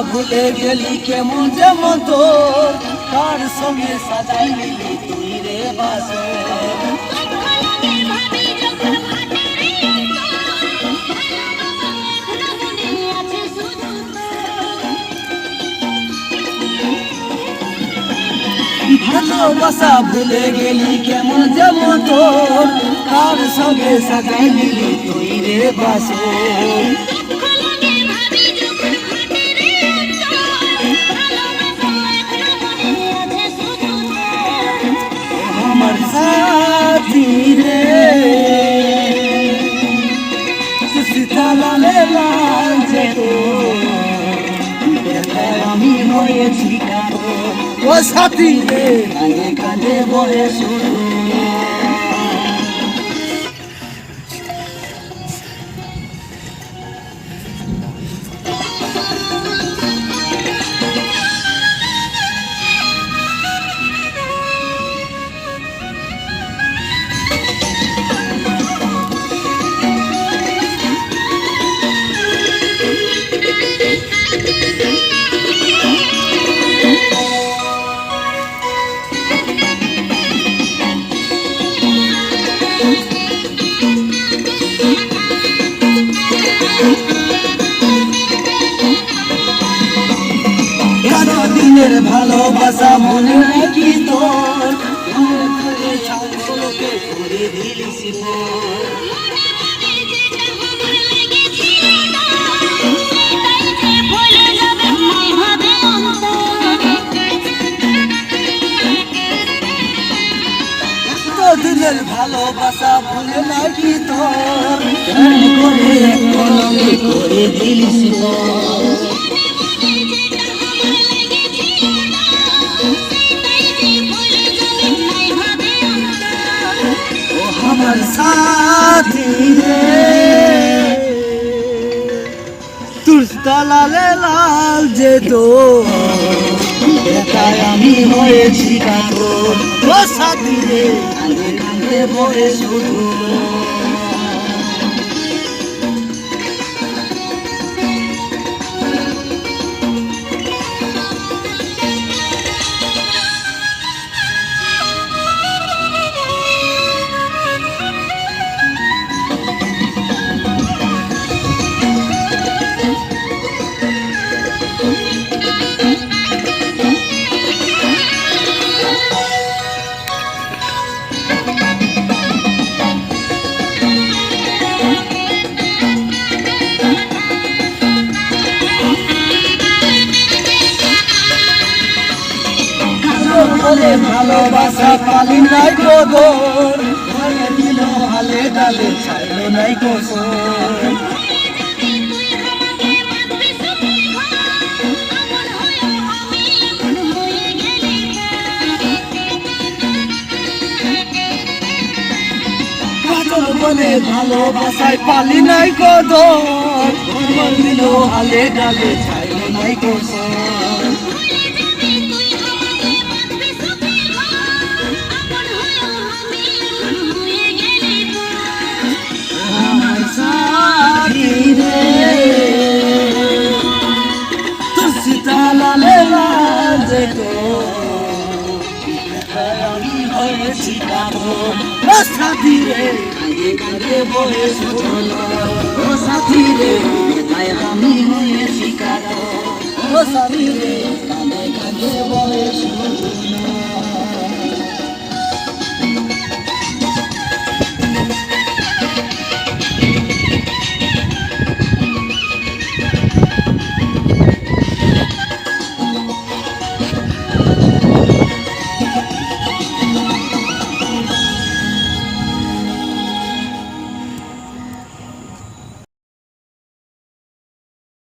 ভুলে গেলি কেমন যেমন তোর কার সঙ্গে সাজাই নিলি তুই রে বাসর ভালোবাসা ভুলে গেলি কেমন যেমন তোর কার সঙ্গে সাজাই নিলি তুই রে বাসর আমার সাথী রে সীতালালে লাল যে আমি হয়েছি ও সাথী রে কাঁদে কাঁদে বলে শুরু দিনের ভালোবাসা মনে নাকি তোর ছাগলকে করে দিলিস দিনের ভালোবাসা মনে নাকি তোর করে দিলিস আমার সাথী রে তোর তলালে লাল যে তোর আমি হয়েছি কাতর ও সাথী রে কাঁদে কাঁদে বলে শুধু ভালোবাসা পালি নাই গোদর দিল হালে ডালে ছাইল নাই গোসর বলে ভালোবাসায় পালি নাই গোদর দিল হালে ডালে ছাইল নাই গোসর সীতালালে লাল যে আমি হয়েছি কাতর ও সাথী রে কাঁদে কাঁদে বলে শুধু ও সাথী রে আমি হয়েছি কাতর ও সাথী রে কাঁদে কাঁদে বলে শুধু